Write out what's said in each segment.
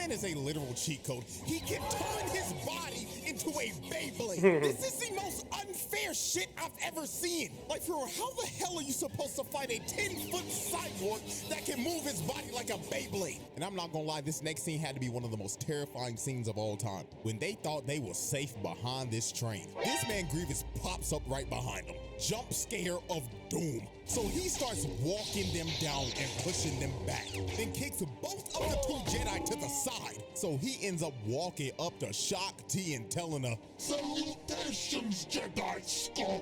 man is a literal cheat code. He can turn his body into a Beyblade. This is the most unfair shit I've ever seen. Like, for real, how the hell are you supposed to fight a 10-foot cyborg that can move his body like a Beyblade? And I'm not gonna lie, this next scene had to be one of the most terrifying scenes of all time. When they thought they were safe behind this train, this man Grievous pops up right behind them. Jump scare of doom. So he starts walking them down and pushing them back, then kicks both of the two Jedi to the side. So he ends up walking up to Shock T and telling her, "Salutations, Jedi scum!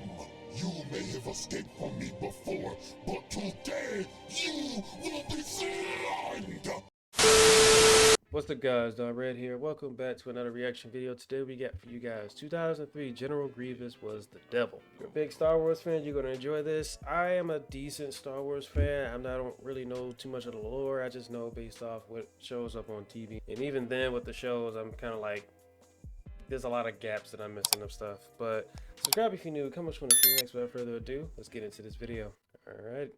You may have escaped from me before, but today you will be slimed!" What's up, guys? Don Red here. Welcome back to another reaction video. Today we got for you guys 2003 General Grievous was the devil. If you're a big Star Wars fan, you're going to enjoy this. I am a decent Star Wars fan. I don't really know too much of the lore. I just know based off what shows up on TV. And even then with the shows, I'm kind of like, there's a lot of gaps that I'm missing of stuff. But subscribe if you're new. Come on, next. Without further ado, let's get into this video. All right.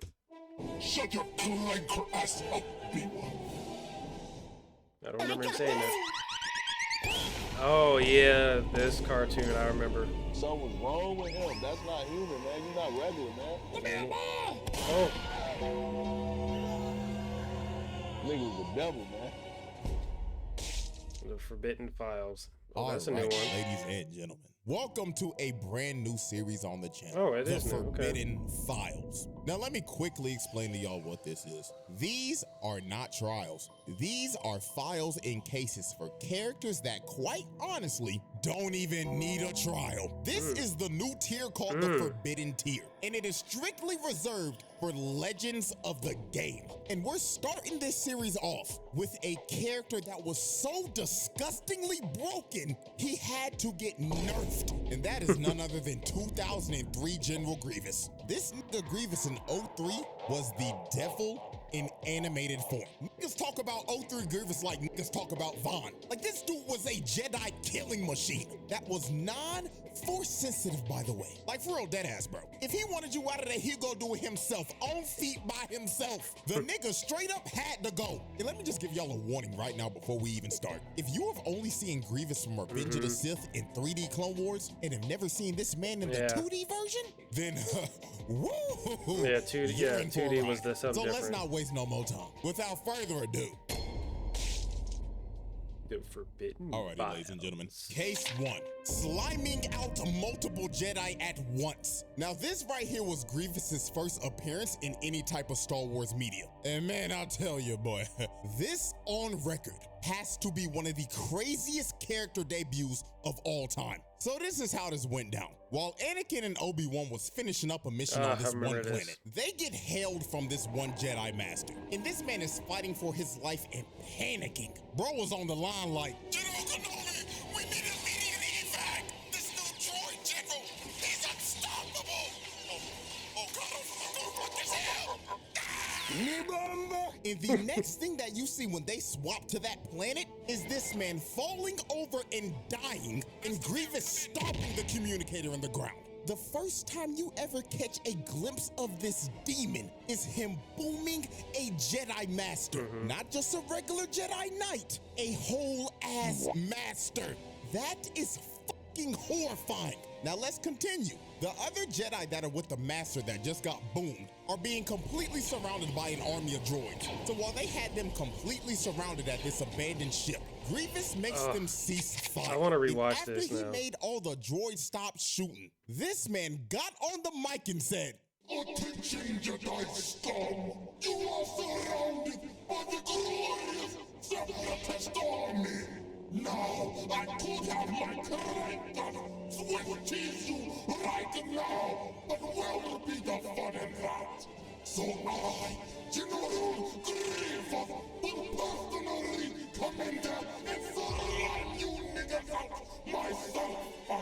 Shut your clanker ass up, people. I don't remember him saying that. Oh yeah, this cartoon I remember. Something's wrong with him. That's not human, man. You're not regular, man. Oh. Nigga's the devil, man. The Forbidden Files. Oh, all that's a right, new one. ladies and gentlemen. Welcome to a brand new series on the channel. Oh, it The is new. Okay. Forbidden Files. Now, let me quickly explain to y'all what this is. These are not trials. These are files and cases for characters that, quite honestly, don't even need a trial. This is the new tier called the Forbidden Tier, and it is strictly reserved for legends of the game. And we're starting this series off with a character that was so disgustingly broken, he had to get nerfed. And that is none other than 2003 General Grievous. This nigga Grievous in 03 was the devil in animated form. Niggas talk about 03 Grievous like niggas talk about Vaughn. Like, this dude was a Jedi killing machine that was non-force sensitive, by the way. Like, for real, deadass, bro. If he wanted you out of there, he'd go do it himself, on feet by himself. The nigga straight up had to go. And let me just give y'all a warning right now before we even start. If you have only seen Grievous from Revenge of the Sith in 3D Clone Wars and have never seen this man in the 2D version, then woo! Yeah, 2D was the something So different. let's not waste no more time. Without further ado. The Forbidden Alrighty, Files. ladies and gentlemen. Case 1. Sliming out multiple Jedi at once. Now, this right here was Grievous's first appearance in any type of Star Wars media. And man, I'll tell you, boy, this on record has to be one of the craziest character debuts of all time. So this is how this went down. While Anakin and Obi-Wan was finishing up a mission on this one planet, they get hailed from this one Jedi Master. And this man is fighting for his life and panicking. Bro was on the line like, "General Kenobi, we need immediate evac. This new droid general, he's unstoppable. Oh God, what the hell? And the next thing that you see when they swap to that planet is this man falling over and dying, and Grievous stomping the communicator in the ground. The first time you ever catch a glimpse of this demon is him booming a Jedi Master. Not just a regular Jedi Knight, a whole ass master. That is fucking horrifying. Now let's continue. The other Jedi that are with the Master that just got boomed are being completely surrounded by an army of droids. So while they had them completely surrounded at this abandoned ship, Grievous makes them cease fire. I want to rewatch this After he now. made all the droids stop shooting, this man got on the mic and said, "Attention, Jedi scum! You are surrounded by the glorious Separatist army! Now, I could have my character swift tease you right now, but where will be the fun in that? So I, General Grievous, will personally come in there and slam you niggas out myself.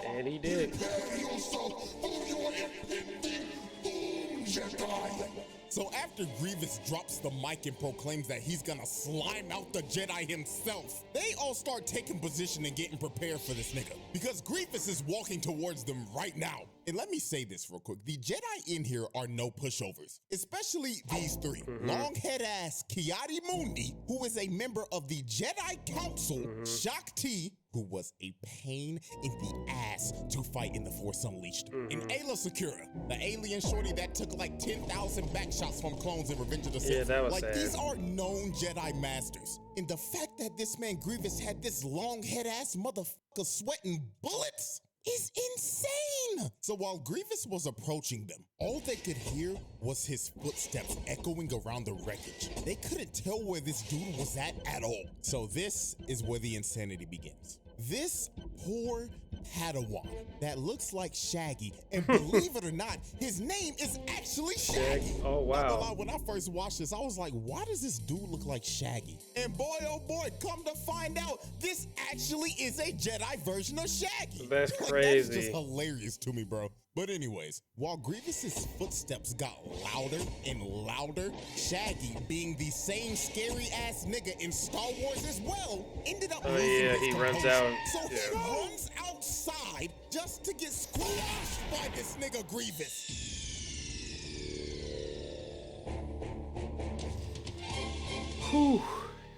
And he did. Prepare yourself for your impending doom, Jedi. So after Grievous drops the mic and proclaims that he's gonna slime out the Jedi himself, they all start taking position and getting prepared for this nigga. Because Grievous is walking towards them right now. And let me say this real quick. The Jedi in here are no pushovers, especially these three. Long-head-ass Kiadi Mundi, who is a member of the Jedi Council, Shakti, who was a pain in the ass to fight in The Force Unleashed, and Ayla Secura, the alien shorty that took like 10,000 backshots from clones in Revenge of the Sith. Yeah, that was like, sad. these are known Jedi masters. And the fact that this man Grievous had this long-head-ass motherfucker sweating bullets is insane. So while Grievous was approaching them, all they could hear was his footsteps echoing around the wreckage. They couldn't tell where this dude was at all. So this is where the insanity begins. This poor Padawan that looks like Shaggy, and believe it or not, his name is actually Shaggy. Oh, wow. Not gonna lie, when I first watched this, I was like, why does this dude look like Shaggy? And boy, oh boy, come to find out, this actually is a Jedi version of Shaggy. That's Like, crazy. That's just hilarious to me, bro. But anyways, while Grievous's footsteps got louder and louder, Shaggy, being the same scary ass nigga in Star Wars as well, ended up losing his he runs composure. out. So Yeah. he runs outside just to get squashed by this nigga Grievous. Whew.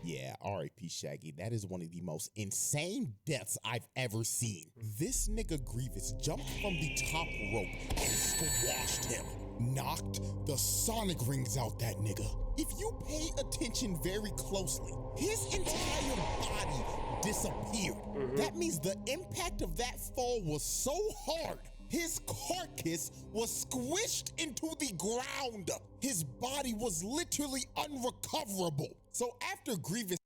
Yeah, R.I.P. Shaggy. That is one of the most insane deaths I've ever seen. This nigga Grievous jumped from the top rope and squashed him. Knocked the sonic rings out that nigga. If you pay attention very closely, his entire body disappeared. That means the impact of that fall was so hard, his carcass was squished into the ground. His body was literally unrecoverable. So after Grievous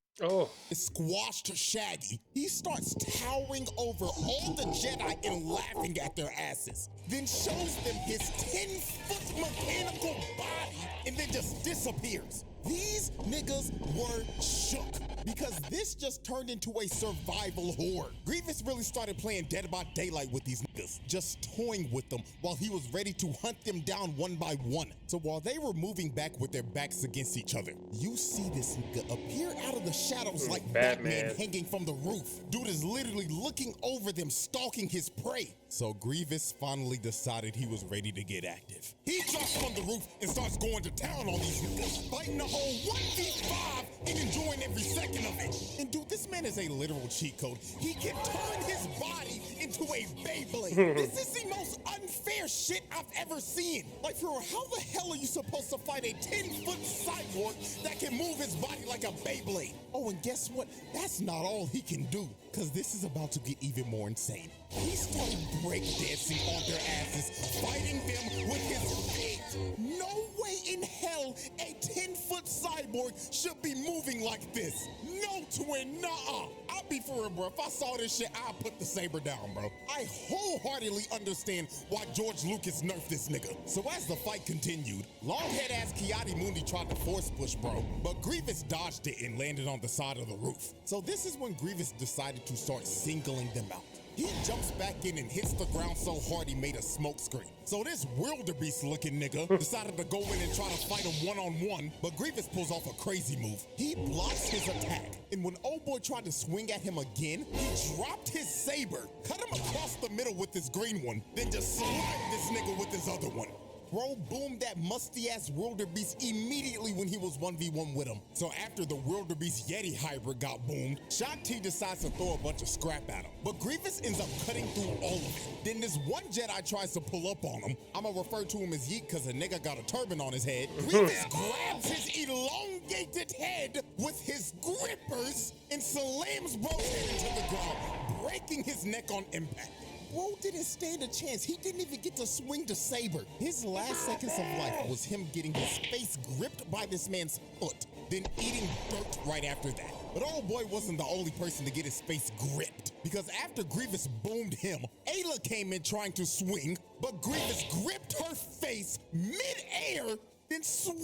squashed Shaggy, he starts towering over all the Jedi and laughing at their asses. Then shows them his 10-foot mechanical body and then just disappears. These niggas were shook because this just turned into a survival horde. Grievous really started playing Dead by Daylight with these niggas, just toying with them while he was ready to hunt them down one by one. So while they were moving back with their backs against each other, you see this nigga appear out of the shadows like Batman hanging from the roof. Dude is literally looking over them, stalking his prey. So Grievous finally decided he was ready to get active. He drops from the roof and starts going to town on these niggas, fighting the whole 1v5 and enjoying every second of it. And dude, this man is a literal cheat code. He can turn his body into a Beyblade. This is the most unfair shit I've ever seen. Like, for real, how the hell are you supposed to fight a 10-foot cyborg that can move his body like a Beyblade? Oh, and guess what? That's not all he can do, because this is about to get even more insane. He started breakdancing on their asses, fighting them with his feet. No way in hell a 10-foot cyborg should be moving like this. No twin, nuh-uh. I'll be for real, bro. If I saw this shit, I'd put the saber down, bro. I wholeheartedly understand why George Lucas nerfed this nigga. So as the fight continued, long-head-ass Kiadi Mundi tried to force push, bro, but Grievous dodged it and landed on the side of the roof. So this is when Grievous decided to start singling them out. He jumps back in and hits the ground so hard he made a smoke screen. So this wildebeest looking nigga decided to go in and try to fight him one-on-one, but Grievous pulls off a crazy move. He blocks his attack, and when old boy tried to swing at him again, he dropped his saber, cut him across the middle with his green one, then just slapped this nigga with his other one. Bro boomed that musty-ass wildebeest immediately when he was 1v1 with him. So after the wildebeest Yeti hybrid got boomed, Shakti decides to throw a bunch of scrap at him. But Grievous ends up cutting through all of it. Then this one Jedi tries to pull up on him. I'ma refer to him as Yeet because the nigga got a turban on his head. Grievous grabs his elongated head with his grippers and slams bro's head into the ground, breaking his neck on impact. Bro didn't stand a chance. He didn't even get to swing the saber. His last seconds of life was him getting his face gripped by this man's foot, then eating dirt right after that. But old boy wasn't the only person to get his face gripped, because after Grievous boomed him, Ayla came in trying to swing, but Grievous gripped her face mid-air, then swung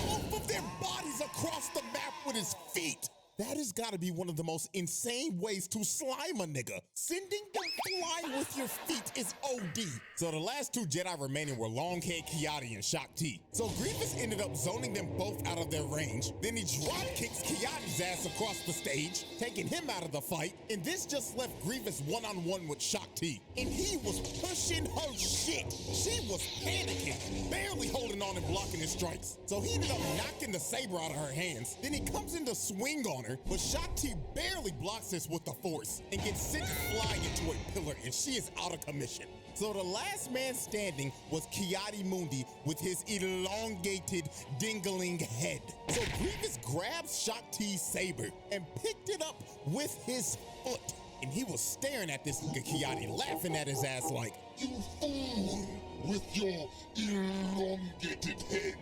both of their bodies across the map with his feet. That has got to be one of the most insane ways to slime a nigga. Sending them flying with your feet is OD. So the last two Jedi remaining were Longhead Kiadi and Shaak Ti. So Grievous ended up zoning them both out of their range. Then he drop kicks Kiadi's ass across the stage, taking him out of the fight. And this just left Grievous one-on-one with Shaak Ti. And he was pushing her shit. She was panicking, barely holding on and blocking his strikes. So he ended up knocking the saber out of her hands. Then he comes in to swing on her, but Shaak Ti barely blocks this with the force and gets sent flying into a pillar, and she is out of commission. So the last man standing was Kiadi Mundi with his elongated dingling head. So Grievous grabs Shaak Ti's saber and picked it up with his foot. And he was staring at this nigga Kiadi, laughing at his ass like, You fool! With your elongated head,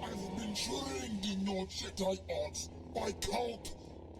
I've been trained in your Jedi arts by Count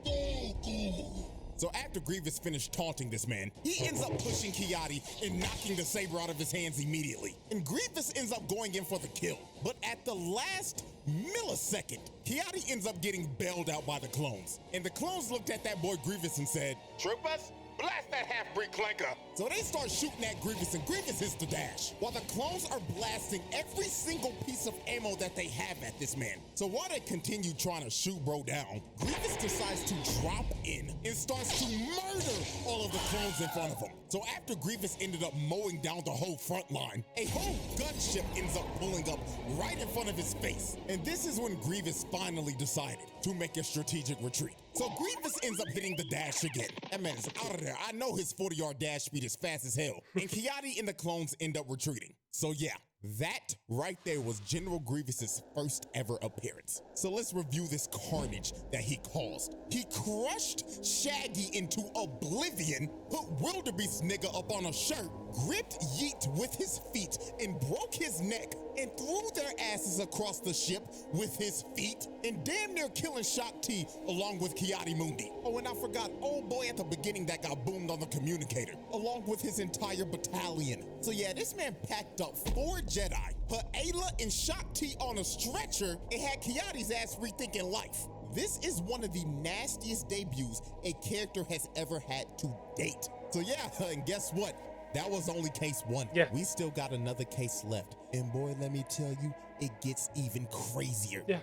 Dooku. So after Grievous finished taunting this man, he ends up pushing Kiadi and knocking the saber out of his hands immediately. And Grievous ends up going in for the kill. But at the last millisecond, Kiadi ends up getting bailed out by the clones. And the clones looked at that boy Grievous and said, Troopers, blast that half-breed clanker. So they start shooting at Grievous, and Grievous hits the dash, while the clones are blasting every single piece of ammo that they have at this man. So while they continue trying to shoot bro down, Grievous decides to drop in and starts to murder all of the clones in front of him. So after Grievous ended up mowing down the whole front line, a whole gunship ends up pulling up right in front of his face. And this is when Grievous finally decided to make a strategic retreat. So Grievous ends up hitting the dash again. That man is out of there. I know his 40-yard dash speed is fast as hell. And Kiadi and the clones end up retreating. So yeah, that right there was General Grievous's first ever appearance. So let's review this carnage that he caused. He crushed Shaggy into oblivion, put Wildebeest nigga up on a shirt, gripped Yeet with his feet and broke his neck, and threw their asses across the ship with his feet, and damn near killing Shaak Ti along with Kiadi Mundi. Oh, and I forgot old boy at the beginning that got boomed on the communicator, along with his entire battalion. So yeah, this man packed up 4 Jedi, put Ayla and Shaak Ti on a stretcher, and had Kiadi's ass rethinking life. This is one of the nastiest debuts a character has ever had to date. So yeah, and guess what? That was only case 1. Yeah. We still got another case left. And boy, let me tell you, it gets even crazier. Yeah.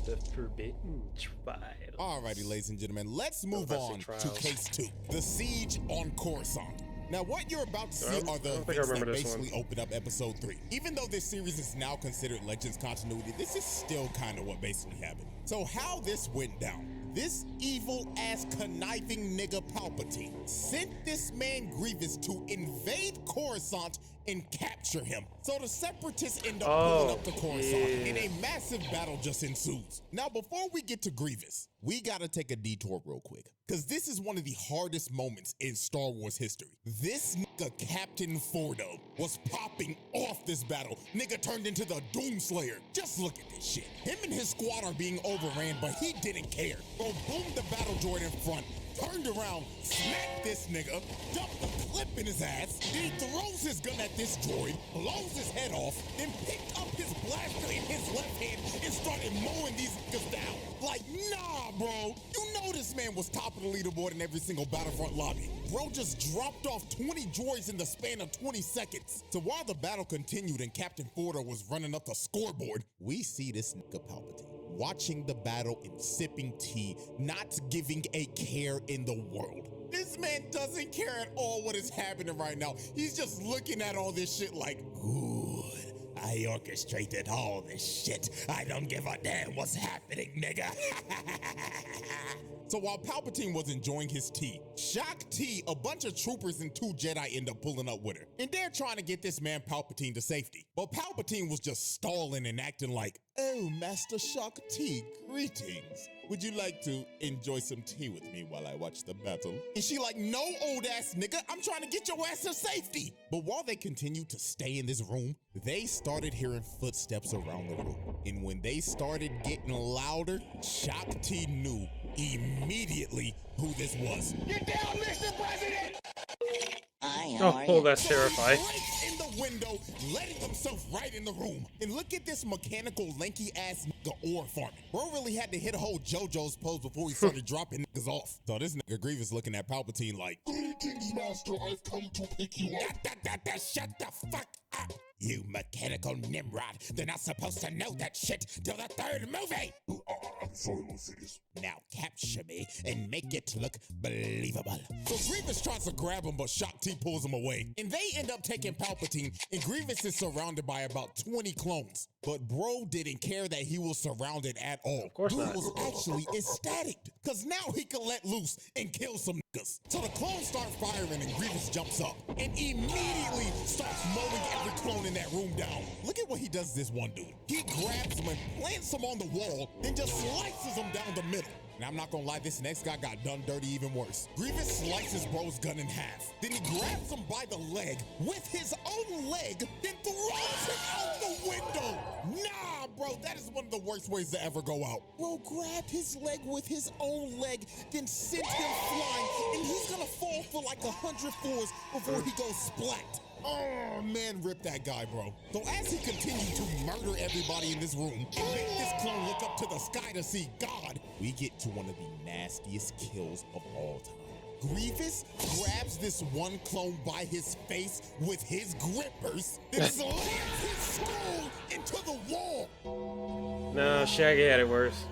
The Forbidden Trial. Alrighty, ladies and gentlemen, let's move on to case 2, the siege on Coruscant. Now, what you're about to see are the events that basically open up episode 3. Even though this series is now considered Legends continuity, this is still kind of what basically happened. So how this went down. This evil-ass conniving nigga Palpatine sent this man Grievous to invade Coruscant and capture him. So the Separatists end up pulling up to Coruscant, and a massive battle just ensues. Now, before we get to Grievous, we gotta take a detour real quick, because this is one of the hardest moments in Star Wars history. This nigga Captain Fordo was popping off this battle. Nigga turned into the Doomslayer. Just look at this shit. Him and his squad are being overran, but he didn't care. Bro boomed the battle droid in front, turned around, smacked this nigga, dumped the clip in his ass, then he throws his gun at this droid, blows his head off, then picked up his blaster in his left hand and started mowing these niggas down. Like, nah, bro. You know this man was top of the leaderboard in every single Battlefront lobby. Bro just dropped off 20 droids in the span of 20 seconds. So while the battle continued and Captain Fordo was running up the scoreboard, we see this nigga Palpatine watching the battle and sipping tea, not giving a care in the world. This man doesn't care at all what is happening right now. He's just looking at all this shit like, good, I orchestrated all this shit. I don't give a damn what's happening, nigga. So while Palpatine was enjoying his tea, Shaak Ti, a bunch of troopers and 2 Jedi end up pulling up with her. And they're trying to get this man Palpatine to safety. But Palpatine was just stalling and acting like, oh, Master Shaak Ti, greetings. Would you like to enjoy some tea with me while I watch the battle? And she like, no, old ass nigga, I'm trying to get your ass to safety. But while they continued to stay in this room, they started hearing footsteps around the room. And when they started getting louder, Shaak Ti knew immediately who this was. Get down, Mr. President! Oh, that's terrifying. Breaks in the window, letting himself right in the room. And look at this mechanical, lanky-ass nigga ore farming. Bro really had to hit a whole JoJo's pose before he started dropping niggas off. So this nigga Grievous looking at Palpatine like, Greetings, Master. I've come to pick you up. Shut the fuck up, you mechanical Nimrod. They're not supposed to know that shit till the third movie. I'm sorry, Lucius. Now capture me and make it look believable. So Grievous tries to grab him, but Shakti pulls him away. And they end up taking Palpatine, and Grievous is surrounded by about 20 clones. But bro didn't care that he was surrounded at all. Of course Dude not. was actually ecstatic, because now he could let loose and kill some niggas. So the clones start firing, and Grievous jumps up and immediately starts mowing every clone in that room down. Look at what he does to this one dude. He grabs him and plants him on the wall, then just slices him down the middle. And I'm not gonna lie, this next guy got done dirty even worse. Grievous slices bro's gun in half. Then he grabs him by the leg with his own leg, then throws him out the window. Nah, bro, that is one of the worst ways to ever go out. Bro grabbed his leg with his own leg, then sent him flying, and he's gonna fall for like 100 floors before he goes splat. Oh man, rip that guy, bro. So as he continued to murder everybody in this room and make this clone look up to the sky to see God, we get to one of the nastiest kills of all time. Grievous grabs this one clone by his face with his grippers, then slams his skull into the wall. No, Shaggy had it worse.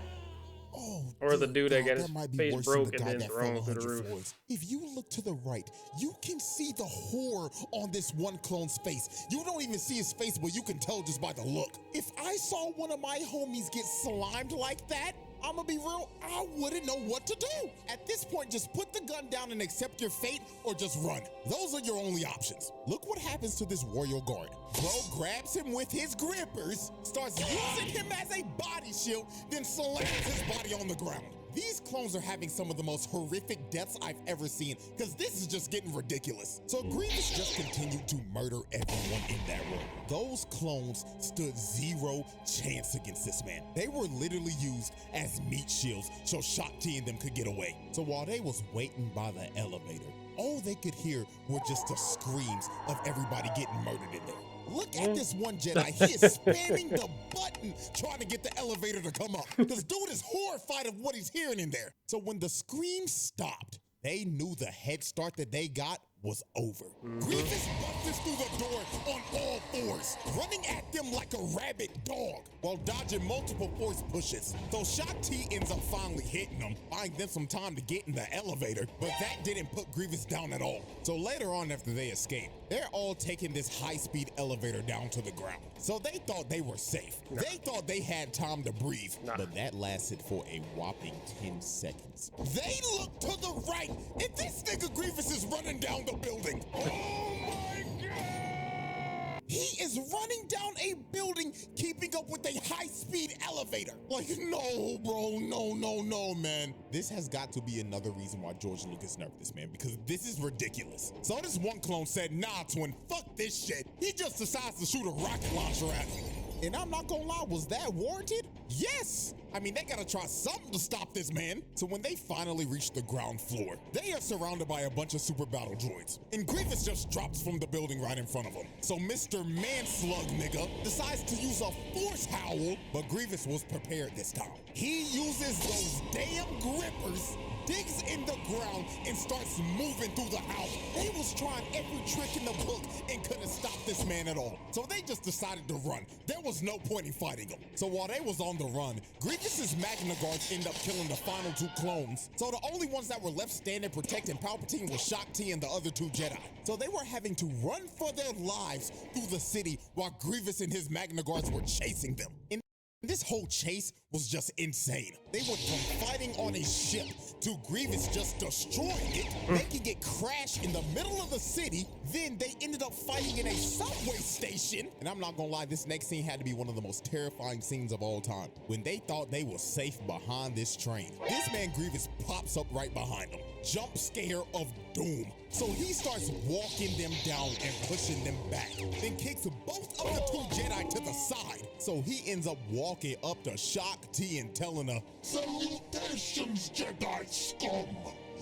Oh, Or the dude that got God, his might be face worse than broke the and guy then that thrown fell through the 100 roof. floors. If you look to the right, you can see the horror on this one clone's face. You don't even see his face, but you can tell just by the look. If I saw one of my homies get slimed like that, I'ma be real, I wouldn't know what to do. At this point, just put the gun down and accept your fate, or just run. Those are your only options. Look what happens to this royal guard. Bro grabs him with his grippers, starts using him as a body shield, then slams his body on the ground. These clones are having some of the most horrific deaths I've ever seen, because this is just getting ridiculous. So Grievous just continued to murder everyone in that room. Those clones stood zero chance against this man. They were literally used as meat shields so Shakti and them could get away. So while they was waiting by the elevator, all they could hear were just the screams of everybody getting murdered in there. Look at this one Jedi. He is spamming the button trying to get the elevator to come up. This dude is horrified of what he's hearing in there. So when the screams stopped, they knew the head start that they got was over. Grievous busts through the door on all fours, running at them like a rabid dog while dodging multiple force pushes. So Shakti ends up finally hitting them, buying them some time to get in the elevator, but that didn't put Grievous down at all. So later on, after they escape, they're all taking this high-speed elevator down to the ground. So they thought they were safe. They thought they had time to breathe, but that lasted for a whopping 10 seconds. They look to the right, and this nigga Grievous is running down the building. Oh my God! He is running down a building, keeping up with a high-speed elevator. Like, no, bro, no, man. This has got to be another reason why George Lucas nerfed this, man, because this is ridiculous. So this one clone said, nah, twin, fuck this shit. He just decides to shoot a rocket launcher at him. And I'm not gonna lie, was that warranted? Yes! I mean, they gotta try something to stop this man. So when they finally reach the ground floor, they are surrounded by a bunch of super battle droids. And Grievous just drops from the building right in front of him. So Mr. Manslug nigga decides to use a force howl, but Grievous was prepared this time. He uses those damn grippers, digs in the ground, and starts moving through the house. They was trying every trick in the book and couldn't stop this man at all. So they just decided to run. There was no point in fighting him. So while they was on the run, Grievous's Magna Guards end up killing the final two clones. So the only ones that were left standing protecting Palpatine was Shakti and the other two Jedi. So they were having to run for their lives through the city while Grievous and his Magna Guards were chasing them. And this whole chase was just insane. They went from fighting on a ship to Grievous just destroying it, making it crash in the middle of the city. Then they ended up fighting in a subway station. And I'm not gonna lie, this next scene had to be one of the most terrifying scenes of all time. When they thought they were safe behind this train, this man Grievous pops up right behind them. Jump scare of doom. So he starts walking them down and pushing them back, then kicks both of the two Jedi to the side. So he ends up walking up to Shakti and telling her, Salutations, Jedi scum!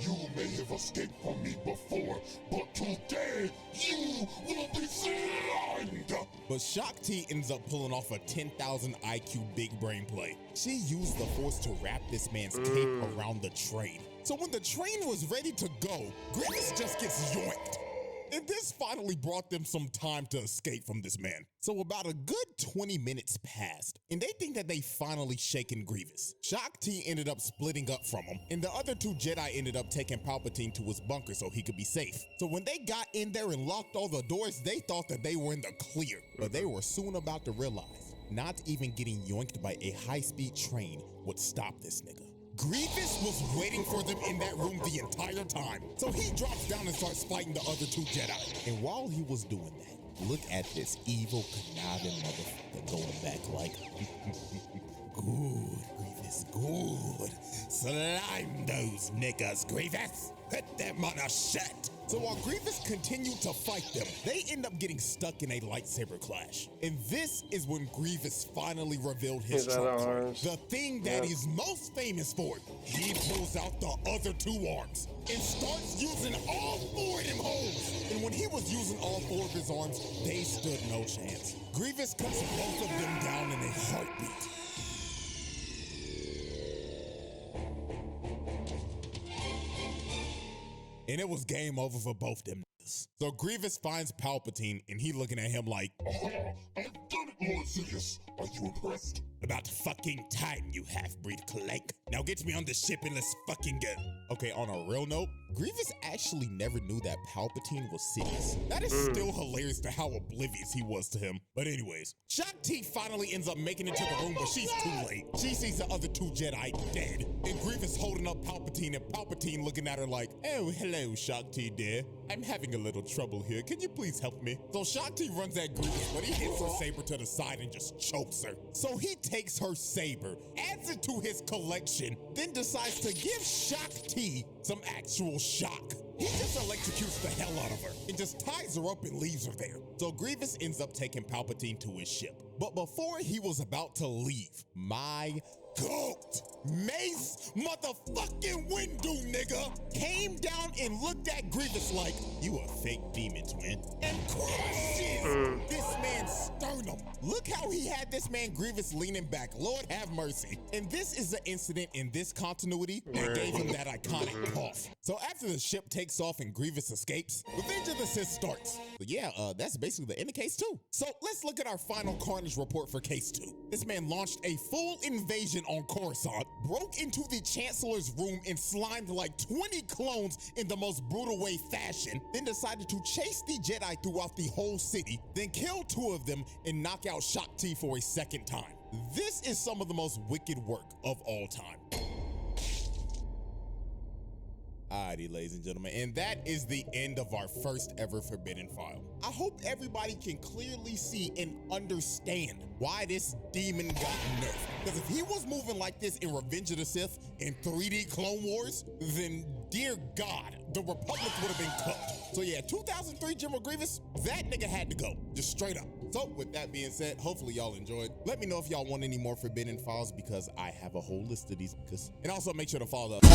You may have escaped from me before, but today you will be slimed. But Shock T ends up pulling off a 10,000 IQ big brain play. She used the force to wrap this man's cape around the train. So when the train was ready to go, Grievous just gets yoinked. And this finally brought them some time to escape from this man. So about a good 20 minutes passed, and they think that they finally shaken Grievous. Shock T ended up splitting up from him, and the other two Jedi ended up taking Palpatine to his bunker so he could be safe. So when they got in there and locked all the doors, they thought that they were in the clear. But they were soon about to realize, not even getting yoinked by a high-speed train would stop this nigga. Grievous was waiting for them in that room the entire time. So he drops down and starts fighting the other two Jedi. And while he was doing that, look at this evil, conniving motherfucker going back like, good, Grievous, good. Slime those niggas, Grievous. Put them on a shit. So while Grievous continued to fight them, they end up getting stuck in a lightsaber clash. And this is when Grievous finally revealed his trump card. The thing that he's most famous for. He pulls out the other two arms and starts using all four of them holes. And when he was using all four of his arms, they stood no chance. Grievous cuts both of them down in a heartbeat. And it was game over for both them niggas. So Grievous finds Palpatine, and he looking at him like, Aha, I did it, Lord Sidious. Are you impressed? About fucking time, you half-breed clank. Now get me on the ship and let's fucking go. Okay, on a real note, Grievous actually never knew that Palpatine was Sidious. That is still hilarious to how oblivious he was to him. But anyways, Shock T finally ends up making it to the room, but she's too late. She sees the other two Jedi dead, and Grievous holding up Palpatine, and Palpatine looking at her like, oh, hello, Shock T, dear. I'm having a little trouble here. Can you please help me? So Shock T runs at Grievous, but he hits her saber to the side and just chokes her. So he takes her saber, adds it to his collection, then decides to give Shock T some actual shock. He just electrocutes the hell out of her and just ties her up and leaves her there. So Grievous ends up taking Palpatine to his ship. But before he was about to leave, my goat, Mace motherfucking Windu nigga, came down and looked at Grievous like, you a fake demon twin, and crushes this man's sternum. Look how he had this man Grievous leaning back. Lord have mercy. And this is the incident in this continuity that gave him that iconic cough. So after the ship takes off and Grievous escapes, Revenge of the Sith starts. But yeah, that's basically the end of case 2. So let's look at our final Carnage report for case 2. This man launched a full invasion on Coruscant, broke into the Chancellor's room and slimed like 20 clones in the most brutal way fashion, then decided to chase the Jedi throughout the whole city, then kill 2 of them and knock out Shock T for a second time. This is some of the most wicked work of all time. Alrighty, ladies and gentlemen, and that is the end of our first ever Forbidden File. I hope everybody can clearly see and understand why this demon got nerfed. Because if he was moving like this in Revenge of the Sith in 3D Clone Wars, then dear God, the Republic would have been cooked. So yeah, 2003 General Grievous, that nigga had to go, just straight up. So with that being said, hopefully y'all enjoyed. Let me know if y'all want any more Forbidden Files because I have a whole list of these. And also make sure to follow the